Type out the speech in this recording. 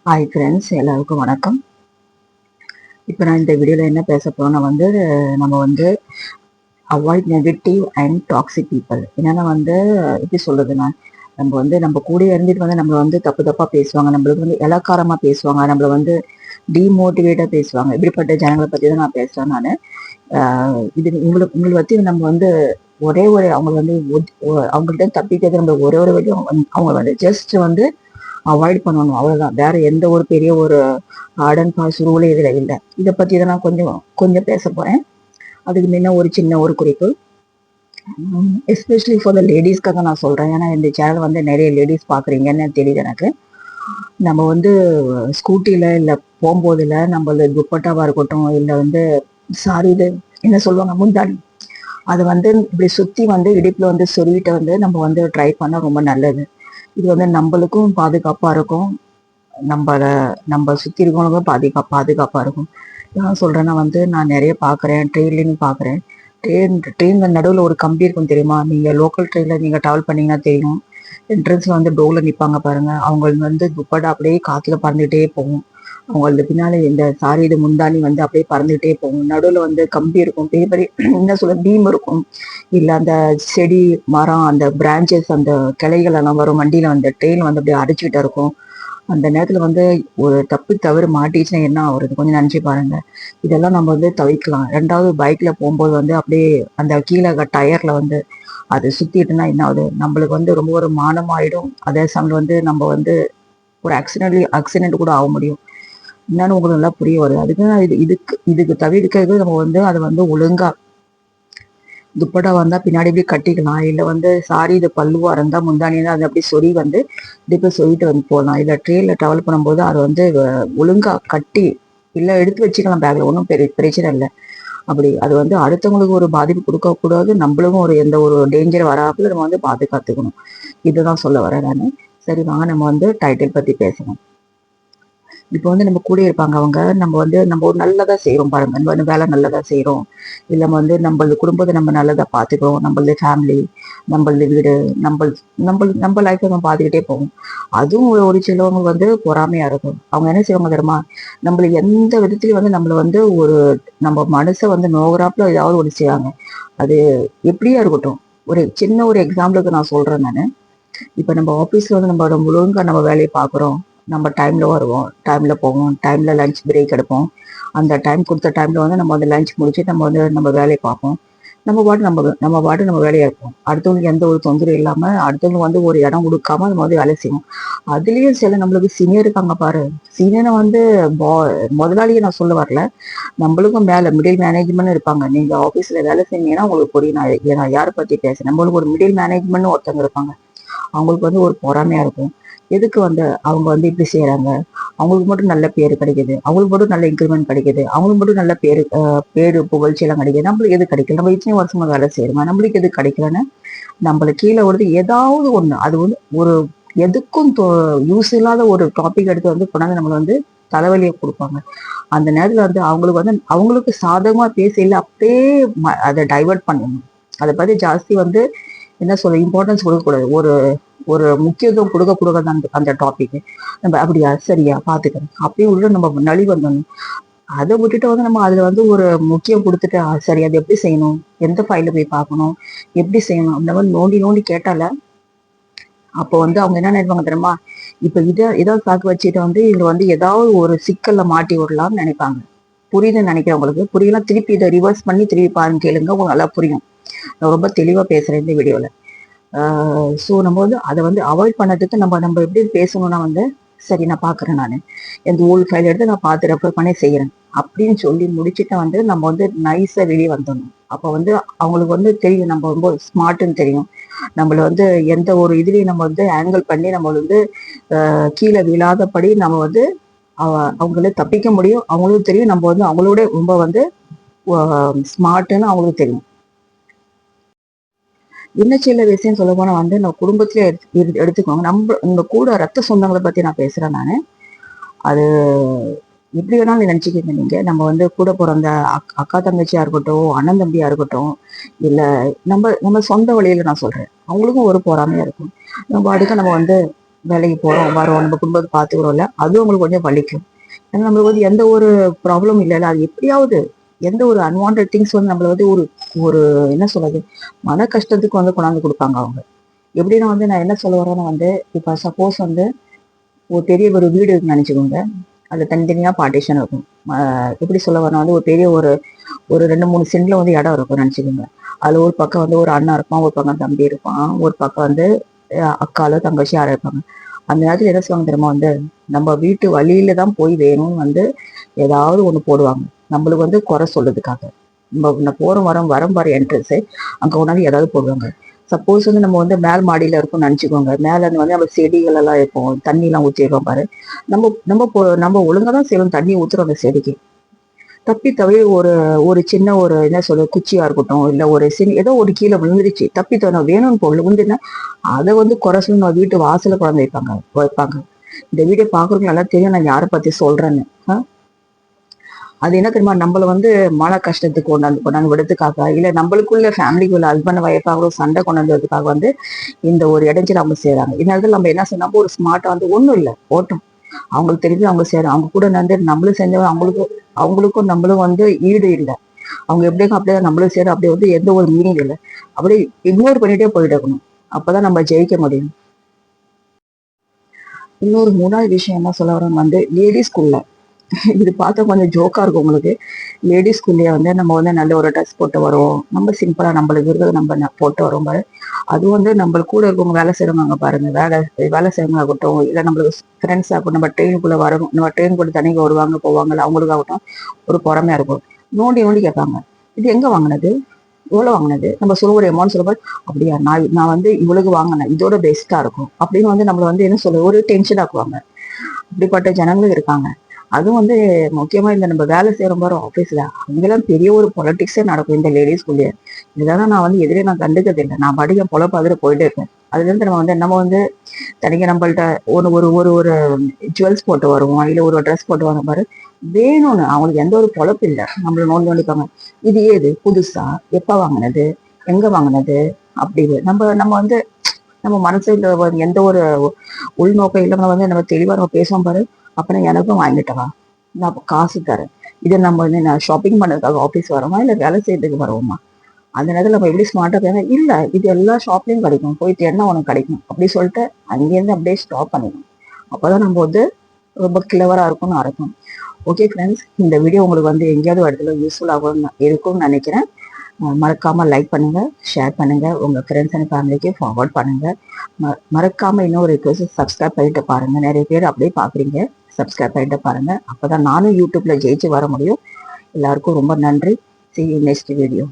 Hi friends, எல்லாருக்கும் வணக்கம். இப்போ நான் இந்த வீடியோவில் என்ன பேச போறேன்னா நம்ம avoid negative and toxic people. என்னன்னா எப்படி சொல்றதுன்னா, நம்ம கூட இருந்துட்டு நம்மளை தப்பு தப்பாக பேசுவாங்க, நம்மளுக்கு இலக்காரமாக பேசுவாங்க, நம்மளை டிமோட்டிவேட்டாக பேசுவாங்க. இப்படிப்பட்ட ஜனங்களை பற்றி தான் நான் பேசுகிறேன். நான் இது உங்களை பற்றி நம்ம ஒரே ஒரு அவங்கள்ட்ட தப்பிக்கிறது நம்ம ஒரே ஒரு வழி. அவங்க ஜஸ்ட் அவாய்ட் பண்ணணும், அவ்வளவுதான். வேற எந்த ஒரு பெரிய ஒரு ஆர்ட் அண்ட் பாஸ் ரூலே இதுல இல்லை. இதை பத்தி தான் நான் கொஞ்சம் கொஞ்சம் பேச போறேன். அதுக்கு முன்ன ஒரு சின்ன ஒரு குறிப்பு, எஸ்பெஷலி ஃபார் த லேடிஸ்க்காக நான் சொல்றேன். ஏன்னா இந்த சேனல் நிறைய லேடிஸ் பாக்குறீங்கன்னு தெரியுது எனக்கு. நம்ம ஸ்கூட்டில இல்லை போகும்போதுல நம்ம துப்பட்டாவா இருக்கட்டும், இல்லை சாரி, இது என்ன சொல்லுவாங்க, முந்தாடி, அது இப்படி சுத்தி இடுப்புல சொருவிட்டு நம்ம ட்ரை பண்ணா ரொம்ப நல்லது. இது நம்மளுக்கும் பாதுகாப்பா இருக்கும், நம்ம சுத்தி இருக்கவங்களுக்கும் பாதுகாப்பா இருக்கும். நான் சொல்றேன்னா நான் நிறைய பாக்குறேன், ட்ரெயின்லையும் பாக்குறேன். ட்ரெயின்ல நடுவில் ஒரு கம்பி இருக்கும் தெரியுமா? நீங்க லோக்கல் ட்ரெயின்ல நீங்க டிராவல் பண்ணீங்கன்னா தெரியும். என்ட்ரன்ஸ்ல டோர்ல நிப்பாங்க பாருங்க, அவங்க துப்பட்டா அப்படியே காத்துல பறந்துகிட்டே போகும். அவங்களுக்கு பின்னால இந்த சாரி, இது முந்தானி அப்படியே பறந்துகிட்டே போகும். நடுவில் கம்பி இருக்கும், பெரிய பெரிய என்ன சொல்ல, பீம் இருக்கும். இல்ல அந்த செடி, மரம், அந்த பிரான்ச்சஸ், அந்த கிளைகள் எல்லாம் வரும். வண்டியில ட்ரெயின் அப்படியே அடிச்சுக்கிட்டு இருக்கும். அந்த நேரத்துல ஒரு தவறு மாட்டிச்சுன்னா என்ன ஆகுறது, கொஞ்சம் நினைச்சு பாருங்க. இதெல்லாம் நம்ம தவிர்க்கலாம். ரெண்டாவது, பைக்ல போகும்போது அப்படியே அந்த கீழே டயர்ல அது சுத்திட்டுனா என்ன ஆகுது, நம்மளுக்கு ரொம்ப ஒரு மானம் ஆயிடும். அதே சமயம் நம்ம ஒரு ஆக்சிடென்ட் கூட ஆக முடியும். என்னன்னு உங்களுக்கு நல்லா புரிய வருது. அதுக்கு இதுக்கு தவிர்க்கிறது நம்ம அதை ஒழுங்கா துப்பட்டா பின்னாடி இப்படி கட்டிக்கலாம். இல்லை சாரி, இது பல்லுவா இருந்தா முந்தானி அதை அப்படி சொறி இப்படி சொல்லிட்டு போகலாம். இல்லை ட்ரெயின்ல டிராவல் பண்ணும்போது அதை ஒழுங்கா கட்டி இல்லை எடுத்து வச்சுக்கலாம் பேக்ல, ஒன்றும் பெரிய பிரச்சனை இல்லை. அப்படி அது அடுத்தவங்களுக்கு ஒரு பாதிப்பு கொடுக்க கூடாது, நம்மளுக்கும் ஒரு எந்த ஒரு டேஞ்சர் வராப்புல நம்ம பாதுகாத்துக்கணும். இதுதான் சொல்ல வரேன் நான். சரி, வாங்க நம்ம டைட்டில் பத்தி பேசணும். இப்போ நம்ம கூட இருப்பாங்க அவங்க, நம்ம ஒரு நல்லதா செய்யறோம் பாருங்க, நம்ம வேலை நல்லதா செய்யறோம், இல்லை நம்மளது குடும்பத்தை நம்ம நல்லதா பார்த்துக்கிறோம், நம்மளது ஃபேமிலி, நம்மளது வீடு, நம்ம லைஃப்பை நம்ம பார்த்துக்கிட்டே போவோம். அதுவும் ஒரு சிலவங்க பொறாமையா இருக்கும். அவங்க என்ன செய்வாங்க தெரியுமா, நம்மளுக்கு எந்த விதத்துலயும் நம்மள ஒரு நம்ம மனசை நோகுறாப்புல ஏதாவது ஒரு செய்வாங்க. அது எப்படியா இருக்கட்டும். ஒரு சின்ன ஒரு எக்ஸாம்பிளுக்கு நான் சொல்றேன் நான். இப்போ நம்ம ஆஃபீஸ்ல நம்மளோட ஒழுங்கா நம்ம வேலையை பார்க்குறோம், நம்ம டைம்ல வருவோம், டைம்ல போவோம், டைம்ல லஞ்ச் பிரேக் எடுப்போம். அந்த டைம் கொடுத்த டைம்ல நம்ம லஞ்ச் முடிச்சு நம்ம நம்ம வேலையை பார்ப்போம். நம்ம வேலையா இருப்போம். அடுத்தவங்களுக்கு எந்த ஒரு தொந்தரவு இல்லாம, அடுத்தவங்க ஒரு இடம் கொடுக்காம நம்ம வேலை செய்வோம். அதுலயும் சில நம்மளுக்கு சீனியர் இருக்காங்க பாரு. சீனியரை முதலாளியை நான் சொல்ல வரல, நம்மளுக்கும் மேல மிடில் மேனேஜ்மெண்ட் இருப்பாங்க. நீங்க ஆபீஸ்ல வேலை செஞ்சீங்கன்னா உங்களுக்கு புரியும் நான் யாரை பத்தி பேசுறேன். நம்மளுக்கு ஒரு மிடில் மேனேஜ்மெண்ட் ஒருத்தவங்க இருப்பாங்க. அவங்களுக்கு ஒரு பொறாமையா இருக்கும். எதுக்கு அவங்க இப்படி செய்யறாங்க, அவங்களுக்கு மட்டும் நல்ல பேரு கிடைக்குது, அவங்களுக்கு மட்டும் நல்ல இன்க்ரிமெண்ட் கிடைக்குது, அவங்களுக்கு மட்டும் நல்ல பேரு புகழ்ச்சி எல்லாம் கிடைக்குது, நம்மளுக்கு எது கிடைக்கல? நம்ம இத்தனை வருஷமா வேலை செய்யறோம், நம்மளுக்கு எது கிடைக்கலன்னு நம்மளுக்கு கீழே வருது ஏதாவது ஒண்ணு. அது ஒரு எதுக்கும் யூஸ் இல்லாத ஒரு டாபிக் எடுத்து கொண்டாந்து நம்மளை தலைவலியை கொடுப்பாங்க. அந்த நேரத்துல அவங்களுக்கு சாதகமா பேச இல்லை, அப்படியே அதை டைவெர்ட் பண்ணணும். அதை பத்தி ஜாஸ்தி என்ன சொல்ல, இம்பார்ட்டன்ஸ் கொடுக்கக்கூடாது. ஒரு முக்கியத்துவம் கொடுக்க அந்த டாபிக். நம்ம அப்படியா, சரியா, பாத்துக்கிறேன் அப்படியே உள்ள நம்ம நழி வந்துடணும். அதை விட்டுட்டு நம்ம அதுல ஒரு முக்கியம் கொடுத்துட்டு, சரி அது எப்படி செய்யணும், எந்த ஃபைல போய் பார்க்கணும், எப்படி செய்யணும், அந்த மாதிரி நோண்டி நோண்டி கேட்டால அப்போ அவங்க என்ன நினைப்பாங்க தெரியுமா, இப்ப ஏதாவது சாக்கு வச்சுட்டு இதுல ஏதாவது ஒரு சிக்கல்ல மாட்டி விடலாம்னு நினைப்பாங்க. புரியுதுன்னு நினைக்கிறவங்களுக்கு புரியலாம். திருப்பி இதை ரிவர்ஸ் பண்ணி திருப்பி பாருங்க, கேளுங்க, உங்களுக்கு நல்லா புரியும். நான் ரொம்ப தெளிவா பேசுறேன் இந்த வீடியோல. ஸோ நம்ம அதை அவாய்ட் பண்ணதுக்கு நம்ம எப்படி பேசணும்னா சரி நான் பார்க்குறேன், நான் எந்த ஓல்டு ஃபைல் எடுத்து நான் பார்த்து ரெஃபர் பண்ணி செய்கிறேன் அப்படின்னு சொல்லி முடிச்சுட்டு நம்ம நைஸாக வெளியே வந்துடணும். அப்போ அவங்களுக்கு தெரியும் நம்ம ரொம்ப ஸ்மார்ட்டுன்னு தெரியும். நம்மள எந்த ஒரு இதுலேயும் நம்ம ஆங்கிள் பண்ணி நம்ம கீழே விழாதபடி நம்ம அவங்கள தப்பிக்க முடியும். அவங்களுக்கும் தெரியும் நம்ம அவங்களோட ரொம்ப ஸ்மார்ட்டுன்னு அவங்களுக்கு தெரியும். இன்னும் சில விஷயம் சொல்ல போனா நம்ம குடும்பத்திலே எடுத்துக்கோங்க. நம்ம கூட ரத்த சொந்தங்களை பத்தி நான் பேசுறேன் நானு. அது எப்படி வேணாலும் நினைச்சுக்கீங்க நீங்க. நம்ம கூட பிறந்த அக்கா தங்கச்சியா இருக்கட்டும், அண்ணன் தம்பியா இருக்கட்டும், இல்ல நம்ம சொந்த வழியில நான் சொல்றேன், அவங்களுக்கும் ஒரு பொறாமையா இருக்கும். நம்ம அடுக்க நம்ம வேலைக்கு போறோம் வரோம், நம்ம குடும்பத்தை பார்த்துக்கிறோம்ல, அது உங்களுக்கு கொஞ்சம் வலிக்கும். ஏன்னா நம்மளுக்கு வந்து எந்த ஒரு ப்ராப்ளம் இல்லைல்ல, அது எப்படியாவது எந்த ஒரு அன்வான்ட் திங்ஸ் வந்து நம்மள வந்து ஒரு ஒரு என்ன சொல்றது, மன கஷ்டத்துக்கு வந்து கொண்டாந்து கொடுப்பாங்க அவங்க. எப்படின்னா வந்து நான் என்ன சொல்ல வரேன்னா வந்து, இப்ப சப்போஸ் வந்து ஒரு பெரிய ஒரு வீடு இருக்குன்னு நினைச்சுக்கோங்க. அது தனித்தனியா பார்ட்டிஷன் இருக்கும். எப்படி சொல்ல வரேன்னா வந்து ஒரு பெரிய ஒரு ஒரு 2, 3 சென்ட்ல வந்து இடம் இருக்கும்னு நினைச்சுக்கோங்க. அதுல ஒரு பக்கம் வந்து ஒரு அண்ணா இருப்பான், ஒரு பக்கம் தம்பி இருப்பான், ஒரு பக்கம் வந்து அக்காலோ தங்கச்சி யாரோ இருப்பாங்க. அந்த நேரத்துல என்ன சொல்லுவாங்க தெரியுமா வந்து, நம்ம வீட்டு வழியில தான் போய் வேணும்னு வந்து ஏதாவது ஒண்ணு போடுவாங்க. நம்மளுக்கு வந்து குறை சொல்றதுக்காக. நம்ம போறோம் வரோம் பாரு என்ட்ரன்ஸ், அங்க கொண்டாந்து ஏதாவது போடுவாங்க. சப்போஸ் வந்து நம்ம வந்து மேல் மாடியில இருக்கோம்னு நினைச்சுக்கோங்க. மேல இருந்து வந்து நம்ம செடிகள் எல்லாம் இருக்கும், தண்ணி எல்லாம் ஊற்றிடுவோம் பாரு. நம்ம ஒழுங்கா தான் செய்யணும், தண்ணி ஊத்துறோம் அந்த செடிக்கு. தப்பி தவிர ஒரு ஒரு சின்ன ஒரு என்ன சொல்ற குச்சியா இருக்கட்டும், இல்ல ஒரு ஏதோ ஒரு கீழே விழுந்துருச்சு, தப்பி தவிர வேணும்னு பொருள் விழுந்துன்னா அதை வந்து குறை சொல்லி நான் வீட்டு வாசல குழந்தை வைப்பாங்க. இந்த வீடியோ பாக்குறவங்க நல்லா தெரியும் நான் யாரை பத்தி சொல்றேன்னு. அது என்ன தெரியுமா, நம்மள வந்து மன கஷ்டத்துக்கு கொண்டாந்து விடுறதுக்காக, இல்ல நம்மளுக்குள்ள ஃபேமிலிக்குள்ள ஹஸ்பண்ட் ஒய்ஃபாக சண்டை கொண்டாந்துறதுக்காக வந்து இந்த ஒரு இடைஞ்சல் அவங்க செய்யறாங்க. இதனால நம்ம என்ன சொன்னா ஒரு ஸ்மார்ட்டா வந்து ஒண்ணும் இல்லை ஓட்டும், அவங்களுக்கு தெரிஞ்சு அவங்க செய்யறாங்க. அவங்க கூட வந்து நம்மளும் செஞ்சவங்க, அவங்களுக்கும் நம்மளும் வந்து ஈடு இல்லை. அவங்க எப்படியும் அப்படியே நம்மளும் செய்யறோம், அப்படியே வந்து எந்த ஒரு மீனிங் இல்லை. அப்படியே இக்னோர் பண்ணிட்டே போயிடணும். அப்பதான் நம்ம ஜெயிக்க முடியும். இன்னொரு 3வது விஷயம் என்ன சொல்ல வரோம் வந்து, லேடிஸ்குள்ள இது பார்த்தா கொஞ்சம் ஜோக்கா இருக்கும் உங்களுக்கு. லேடிஸ்குள்ளேயே வந்து நம்ம வந்து நல்ல ஒரு ட்ரெஸ் போட்டு வருவோம், நம்ம சிம்பிளா நம்மளுக்கு இருக்கிறது நம்ம போட்டு வரோம் பாரு. அது வந்து நம்ம கூட இருக்கவங்க வேலை செய்யறவங்க பாருங்க, வேலை செய்யறவங்க ஆகட்டும், இல்லை நம்மளுக்கு ஃப்ரெண்ட்ஸ் ஆகட்டும், நம்ம ட்ரெயினுக்குள்ள வரோம், நம்ம ட்ரெயினுக்குள்ள தனிக்கு வருவாங்க போவாங்கல்ல, அவங்களுக்காகட்டும் ஒரு பொறாமையா இருக்கும். நோண்டி நோண்டி கேட்பாங்க, இது எங்க வாங்கினது, எவ்வளவு வாங்கினது, நம்ம சொல்ல ஒரு அமௌண்ட் சொல்லும்போது, அப்படியா நான் வந்து இவ்வளவு வாங்கினேன், இதோட பெஸ்டா இருக்கும் அப்படின்னு வந்து நம்மள வந்து என்ன சொல்ல ஒரு டென்ஷன் ஆக்குவாங்க. அப்படிப்பட்ட ஜனங்களும் இருக்காங்க. அதுவும் வந்து முக்கியமா இந்த நம்ம வேலை செய்யற மாதிரி ஆஃபீஸ்ல அங்கெல்லாம் பெரிய ஒரு பொலிட்டிக்ஸே நடக்கும் இந்த லேடிஸ்குள்ளேயே. இதெல்லாம் நான் வந்து எதிரே நான் கண்டுக்கிறது இல்லை, நான் படிக்க பொல பார்த்துட்டு போயிட்டே இருக்கேன். அதுல இருந்து நம்ம வந்து தனிக்க நம்மள்ட்ட ஒரு ஒரு ஒரு ஒரு ஜுவல்ஸ் போட்டு வருவோம், இல்ல ஒரு ட்ரெஸ் போட்டு வர பாரு, வேணும்னு அவங்களுக்கு எந்த ஒரு பொழப்பு இல்லை. நம்மள நோண்டி நோண்டிப்பாங்க, இது ஏது புதுசா, எப்ப வாங்கினது, எங்க வாங்கினது, அப்படின்னு நம்ம நம்ம வந்து நம்ம மனசுல எந்த ஒரு உள்நோக்கம் இல்லாம வந்து நம்ம தெளிவா நம்ம பேசுவோம் பாரு. அப்புறம் எனக்கும் வாங்கிட்டவா, நான் காசு தரேன், இதை நம்ம வந்து நான் ஷாப்பிங் பண்ணதுக்காக ஆஃபீஸ் வரோமா இல்லை வேலை செய்யறதுக்கு வருவோமா? அந்த நேரத்தில் நம்ம எப்படி ஸ்மார்ட்டா பேச, இல்லை இது எல்லா ஷாப்லையும் கிடைக்கும், போய் தேடினா உனக்கு கிடைக்கும் அப்படி சொல்லிட்டு அங்கேருந்து அப்படியே ஸ்டாப் பண்ணிடணும். அப்போதான் நம்ம வந்து ரொம்ப கிளவரா இருக்கும்னு அர்த்தம். ஓகே ஃப்ரெண்ட்ஸ், இந்த வீடியோ உங்களுக்கு வந்து எங்கேயாவது இடத்துல யூஸ்ஃபுல் ஆகும் இருக்கும்னு நினைக்கிறேன். மறக்காம லைக் பண்ணுங்க, ஷேர் பண்ணுங்க, உங்க ஃப்ரெண்ட்ஸ் அண்ட் ஃபேமிலிக்கு ஃபார்வர்ட் பண்ணுங்க. மறக்காம இன்னொரு ரிக்வெஸ்ட், சப்ஸ்கிரைப் பண்ணிட்டு பாருங்க. நிறைய பேர் அப்படியே பாக்குறீங்க, சப்ஸ்கிரைப் பண்ணிட்டு பாருங்க. அப்பதான் நானும் யூடியூப்ல ஜெயிச்சு வர முடியும். எல்லாருக்கும் ரொம்ப நன்றி. See you next video.